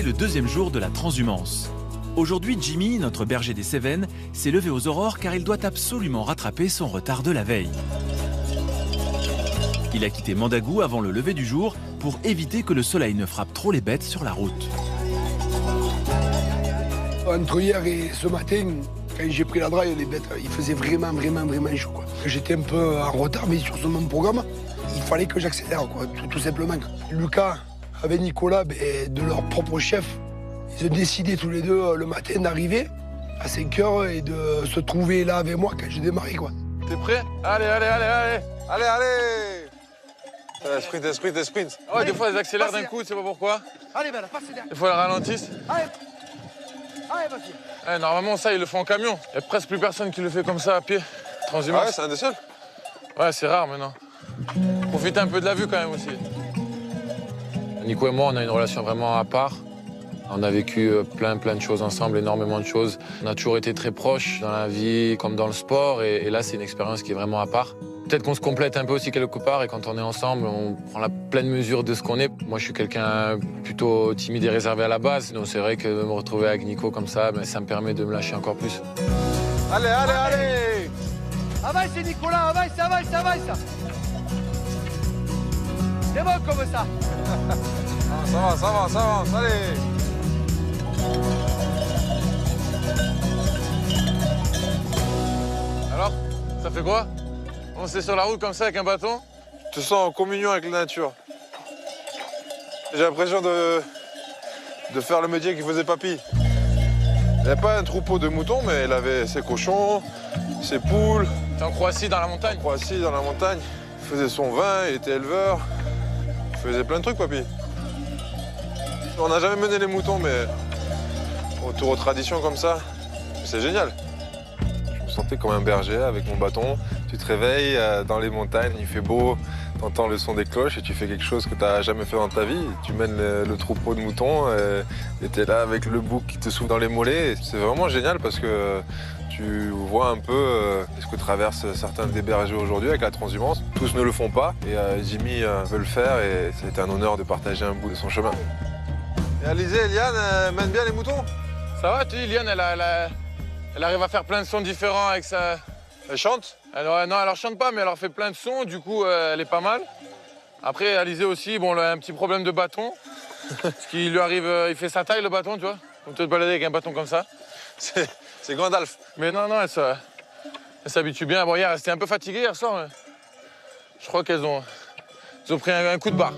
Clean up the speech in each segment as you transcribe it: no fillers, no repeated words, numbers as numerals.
le deuxième jour de la transhumance. Aujourd'hui, Jimmy, notre berger des Cévennes, s'est levé aux aurores car il doit absolument rattraper son retard de la veille. Il a quitté Mandagou avant le lever du jour pour éviter que le soleil ne frappe trop les bêtes sur la route. Entre hier et ce matin, quand j'ai pris la draille, les bêtes, il faisait vraiment chaud, quoi. J'étais un peu en retard, mais sur ce même programme, il fallait que j'accélère, quoi, tout simplement. Lucas, avec Nicolas, de leur propre chef, ils ont décidé tous les deux le matin d'arriver à 5 h et de se trouver là avec moi quand j'ai démarré, quoi. T'es prêt? Allez. Sprint. Ah ouais, des fois, elles accélèrent d'un coup, tu sais pas pourquoi. Allez, Bella, passe derrière. Des fois, elles ralentissent. Allez, vas-y. Ouais, normalement, ça, ils le font en camion. Il n'y a presque plus personne qui le fait comme ça à pied. Transhumance. Ah ouais, c'est un des seuls. Ouais, c'est rare maintenant. Profitez un peu de la vue quand même aussi. Nico et moi, on a une relation vraiment à part. On a vécu plein de choses ensemble, énormément de choses. On a toujours été très proches dans la vie comme dans le sport. Et là, c'est une expérience qui est vraiment à part. Peut-être qu'on se complète un peu aussi quelque part et quand on est ensemble, on prend la pleine mesure de ce qu'on est. Moi, je suis quelqu'un plutôt timide et réservé à la base. Donc c'est vrai que de me retrouver avec Nico comme ça, ça me permet de me lâcher encore plus. Allez. Avance, Nicolas, avance. C'est bon comme ça. Ça avance, allez. Alors, ça fait quoi? On s'est sur la route comme ça avec un bâton? Je te sens en communion avec la nature. J'ai l'impression de faire le métier qu'il faisait papy. Il n'avait pas un troupeau de moutons, mais il avait ses cochons, ses poules. T'es en Croatie, dans la montagne? En Croatie, dans la montagne. Il faisait son vin, il était éleveur. Il faisait plein de trucs, papy. On n'a jamais mené les moutons, mais autour aux traditions comme ça, c'est génial. Je me sentais comme un berger avec mon bâton. Tu te réveilles dans les montagnes, il fait beau, tu entends le son des cloches et tu fais quelque chose que tu n'as jamais fait dans ta vie. Tu mènes le troupeau de moutons et tu es là avec le bouc qui te souffle dans les mollets. C'est vraiment génial parce que tu vois un peu ce que traversent certains des bergers aujourd'hui avec la transhumance. Tous ne le font pas et Jimmy veut le faire et c'est un honneur de partager un bout de son chemin. Et Alizé, Eliane mène bien les moutons? Ça va, tu dis, Eliane, elle arrive à faire plein de sons différents avec sa... Elle chante? Non, elle leur chante pas, mais elle leur fait plein de sons, du coup, elle est pas mal. Après, Alizé aussi, bon, elle a un petit problème de bâton. Ce qui lui arrive, il fait sa taille, le bâton, tu vois. On peut te balader avec un bâton comme ça. C'est Gandalf. Mais non, elle s'habitue bien. Bon, hier, elle était un peu fatiguée hier soir, mais je crois qu'elles ont pris un coup de barre.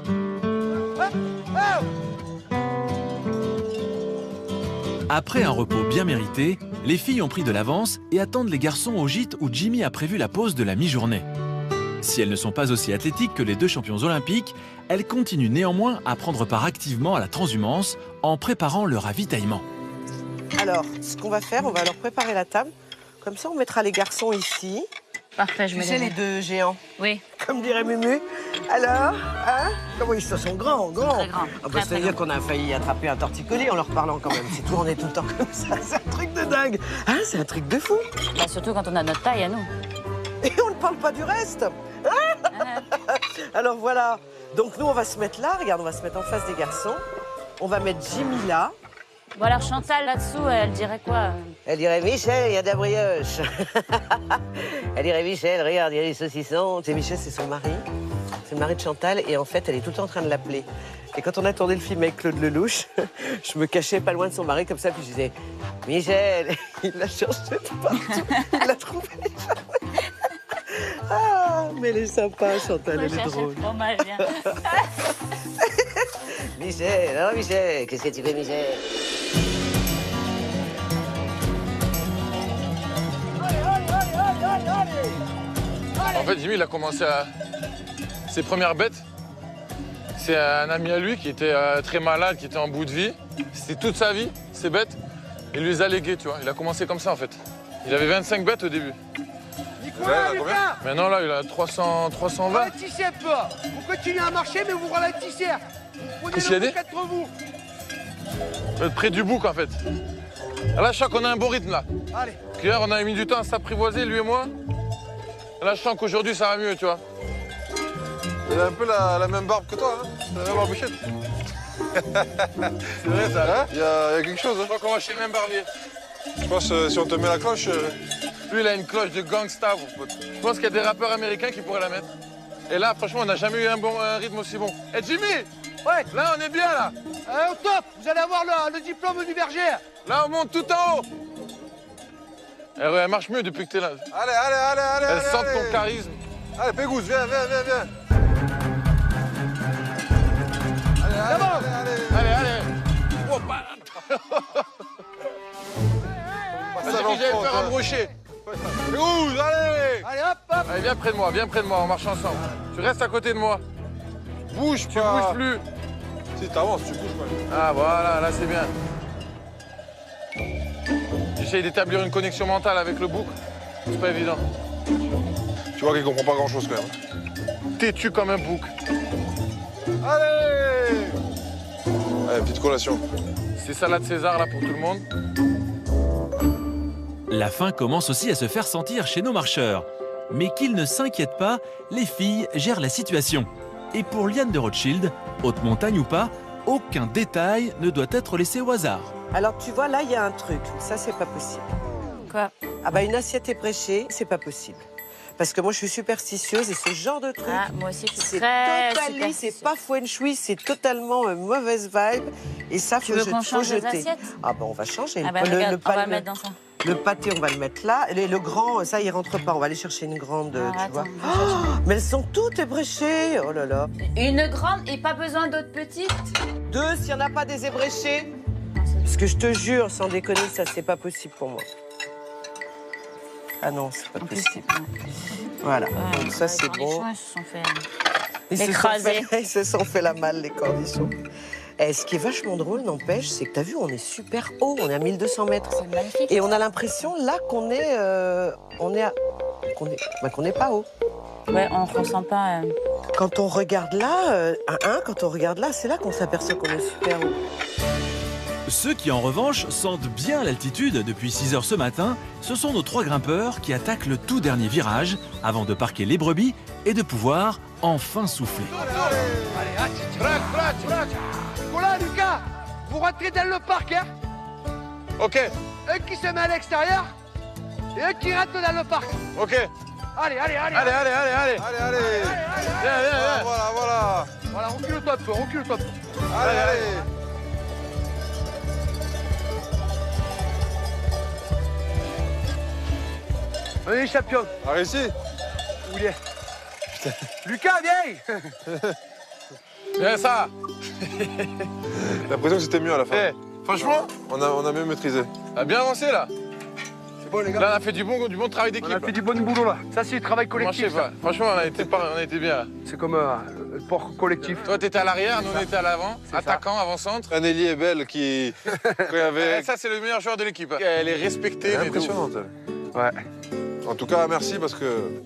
Après un repos bien mérité, les filles ont pris de l'avance et attendent les garçons au gîte où Jimmy a prévu la pause de la mi-journée. Si elles ne sont pas aussi athlétiques que les deux champions olympiques, elles continuent néanmoins à prendre part activement à la transhumance en préparant le ravitaillement. Alors, ce qu'on va faire, on va leur préparer la table. Comme ça, on mettra les garçons ici. Parfait, je Tu me sais, lève. les deux géants, Oui, comme dirait Mumu. Alors, hein? Comment ils se sont grands, grands. très grands. Ah bah, Très, très c'est-à-dire grands. qu'on a failli attraper un torticolis en leur parlant quand même. C'est tout, on est tout le temps comme ça. C'est un truc de dingue. Hein, c'est un truc de fou. Bah, surtout quand on a notre taille à nous. Et on ne parle pas du reste. Alors voilà. Donc nous, on va se mettre là. Regarde, on va se mettre en face des garçons. On va mettre Jimmy là. Bon alors Chantal là-dessous, elle dirait quoi? Elle dirait Michel, il y a de la brioche. Elle dirait Michel, regarde, il y a des saucissons. Tu sais, Michel, c'est son mari. C'est le mari de Chantal. Et en fait, elle est tout le temps en train de l'appeler. Et quand on a tourné le film avec Claude Lelouch, je me cachais pas loin de son mari comme ça. Puis je disais Michel. Il l'a cherché de partout. Il l'a trouvé. Ah, mais elle est sympa, Chantal, elle est drôle. Trop mal, bien. Michel, oh Michel, qu'est-ce que tu fais, Michel? En fait, Jimmy, il a commencé ses premières bêtes. C'est un ami à lui qui était très malade, qui était en bout de vie. C'était toute sa vie, ses bêtes. Il les a léguées, tu vois. Il a commencé comme ça, en fait. Il avait 25 bêtes au début. Nicolas, Lucas, Maintenant, là, il a 320. ralentissez un peu. Vous continuez à marcher, mais vous ralentissez. Vous Qu'est-ce prenez qu'il a le bouc entre vous. Vous êtes près du bouc, en fait. Là, je sens qu'on a un beau rythme, là. Allez. Hier, on a mis du temps à s'apprivoiser, lui et moi. Là, je sens qu'aujourd'hui, ça va mieux, tu vois. Il a un peu la même barbe que toi, hein? La même barbichette. C'est vrai ça. Hein? Il y a quelque chose. Je Hein? crois qu'on va chez le même barbier. Je pense si on te met la cloche. Lui, il a une cloche de gangsta, mon pote. Je pense qu'il y a des rappeurs américains qui pourraient la mettre. Et là, franchement, on n'a jamais eu un rythme aussi bon. Eh Jimmy! Ouais. Là, on est bien, là. Au top, vous allez avoir le diplôme du berger. Là, on monte tout en haut. Elle marche mieux depuis que t'es là. Allez. Elle sent ton charisme. Allez, Pégouz, viens. Allez. Oh, bah. J'ai dit que j'allais faire un brochet. Pégouz, allez. Allez, hop. Allez, viens près de moi, on marche ensemble. Tu restes à côté de moi. Bouge, tu bouges plus. Si t'avances, tu bouges quand même. Ah, voilà, là, c'est bien. J'essaye d'établir une connexion mentale avec le bouc. C'est pas évident. Tu vois qu'il comprend pas grand-chose quand même. Têtu comme un bouc. Allez, petite collation. C'est salade César, là, pour tout le monde. La faim commence aussi à se faire sentir chez nos marcheurs. Mais qu'ils ne s'inquiètent pas, les filles gèrent la situation. Et pour Liane de Rothschild, haute montagne ou pas, aucun détail ne doit être laissé au hasard. Alors tu vois, là, il y a un truc. Ça, c'est pas possible. Quoi? Ah bah une assiette épréchée, c'est pas possible. Parce que moi, je suis superstitieuse et ce genre de truc, Ah, moi aussi, je suis c'est très totalement, c'est superstitieuse. pas feng shui, c'est totalement mauvaise vibe. Et ça, Tu faut, veux qu'on faut change les jeter. assiettes? Ah bah on va changer. Ah bah regarde, on va mettre dans ça. Le pâté, on va le mettre là. Le grand, ça, il rentre pas. On va aller chercher une grande, Alors, tu attends, vois. je vais chercher. Mais elles sont toutes ébréchées. Oh là là. Une grande et pas besoin d'autres petites? 2, s'il n'y en a pas des ébréchés. Parce que je te jure, sans déconner, ça, c'est pas possible pour moi. Ah non, c'est pas En plus, possible. Voilà. ouais, Donc ça, les c'est bon. cornichons, ils se sont fait... Ils se sont écraser. fait- Ils se sont fait la malle, les cornichons. Et ce qui est vachement drôle, n'empêche, c'est que t'as vu, on est super haut, on est à 1200 mètres. C'est magnifique. Et on a l'impression, là, qu'on n'est pas haut. Ouais, on ressent pas... Quand on regarde là, quand on regarde là, c'est là qu'on s'aperçoit qu'on est super haut. Ceux qui, en revanche, sentent bien l'altitude depuis 6 heures ce matin, ce sont nos 3 grimpeurs qui attaquent le tout dernier virage avant de parquer les brebis et de pouvoir enfin souffler. Allez, braque. Nicolas, Lucas, vous rentrez dans le parc, hein. Ok, Un qui se met à l'extérieur et un qui rentre dans le parc. ok. Allez. Allez. Allez. Viens. Voilà. Voilà, recule-toi un peu. Allez. Allez, champion. A réussi? Où il est Lucas, viens. Viens ça. J'ai l'impression que c'était mieux à la fin. Eh, franchement, On a mieux maîtrisé. on a bien avancé, là. C'est bon, les Là, on a fait du bon travail On d'équipe. a fait du bon boulot, là. Ça, c'est du travail Moi, je sais collectif. pas. Franchement, on a été bien, là. C'est comme un sport collectif. Toi, t'étais à l'arrière, nous, on était à l'avant. ça. Attaquant, avant-centre. Anneli est belle qui. Quand il y avait. Eh, ça, c'est le meilleur joueur de l'équipe. Elle est respectée, Elle est mais de ouf. impressionnante. elle. Ouais. En tout cas, merci parce que.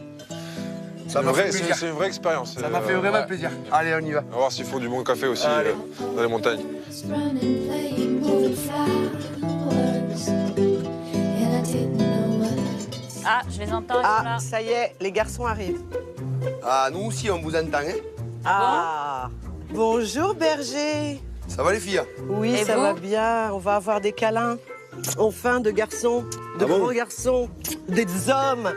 Ça m'a fait plaisir. C'est une vraie expérience. Ça m'a fait vraiment ouais. plaisir. Allez, on y va. On va voir s'ils font du bon café aussi Allez. dans les montagnes. Running, playing, moving flowers, and I didn't know what. Ah, je les entends, ils sont là. Ah, ça y est, les garçons arrivent. Ah, nous aussi, on vous entend, hein. Ah, bonjour berger. Ça va, les filles? Oui, Et ça vous va bien. On va avoir des câlins. Enfin, de garçons, de Ah bon grands garçons, des hommes.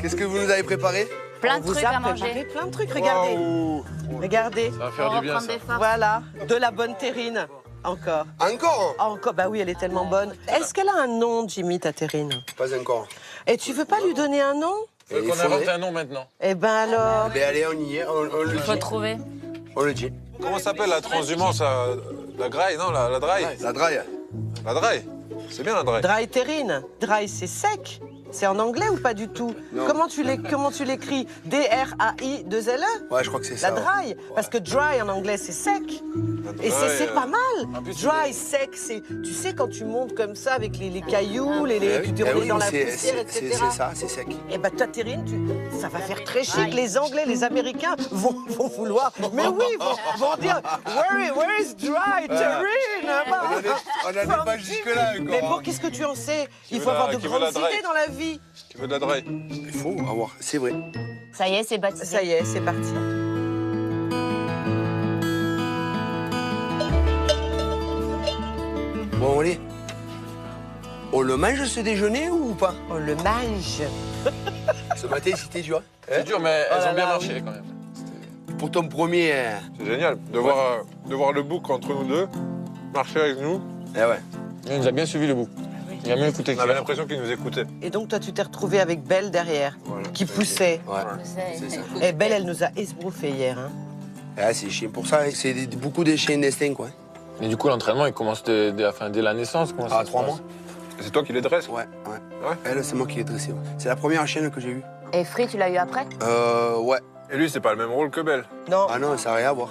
Qu'est-ce que vous nous avez préparé? Plein On de vous trucs a à préparé manger. plein de trucs. Regardez, Waouh. regardez. Ça va Pour faire du bien, reprendre ça. des forces. Voilà, de la bonne terrine. Encore. Encore? Encore, bah oui, elle est tellement bonne. Est-ce qu'elle a un nom, Jimmy, ta terrine? Pas encore. Et tu veux pas lui donner un nom? Faut qu'on invente un nom maintenant. Eh ben alors. Mais allez, on y est, on le Il faut dit. trouver. On le dit. Comment s'appelle la transhumance? La graille, non? La draille? La draille. La draille. C'est bien la draille. Dry terrine. Dry, c'est sec. C'est en anglais ou pas du tout? Non. Comment tu l'écris? D-R-A-I-2-L-E? Ouais, je crois que c'est La ça. ouais. dry. Parce que dry en anglais, c'est sec. Et c'est pas mal. Dry, sec, c'est. Tu sais, quand tu montes comme ça avec les cailloux, tu te Eh roules oui, dans la c'est- poussière, c'est- etc. C'est ça, c'est sec. Eh ben, ta terrine, ça va faire très chic. Les Anglais, les Américains vont vouloir. Mais oui, vont dire Where is dry terrine? On n'en est pas jusque-là Mais encore. bon, qu'est-ce que tu en sais? Il faut veut avoir la- de qui veut la grandes dry. idées dans la vie. Qui veut de la draille? Il faut avoir, c'est vrai. Ça y est, c'est baptisé. Ça y est, c'est parti. Bon, allez. On le mange ce déjeuner ou pas? On le mange. Ce matin, c'était dur. C'est dur, mais Oh elles là ont bien là, marché oui. quand même. Pour ton premier... C'est génial de voir le bouc entre nous deux, marcher avec nous. Eh ouais. Il nous a bien suivi le bouc. Il a mieux écouté On que avait hier. l'impression qu'il nous écoutait. Et donc, toi, tu t'es retrouvé avec Belle derrière, Voilà. qui poussait. Ouais. C'est ça. Et Belle, elle nous a esbrouffé hier. Hein. Ah, c'est chiant pour ça. C'est beaucoup de chiens d'instinct, quoi. Et du coup, l'entraînement, il commence dès la naissance. Comment ça À se 3 passe mois. C'est toi qui les dresses? Ouais. Ouais. Elle, c'est moi qui l'ai dressée. Ouais. C'est la première chienne que j'ai eue. Et Free, tu l'as eu après? Ouais. Et lui, c'est pas le même rôle que Belle. Non, Ah non, ça n'a rien à voir.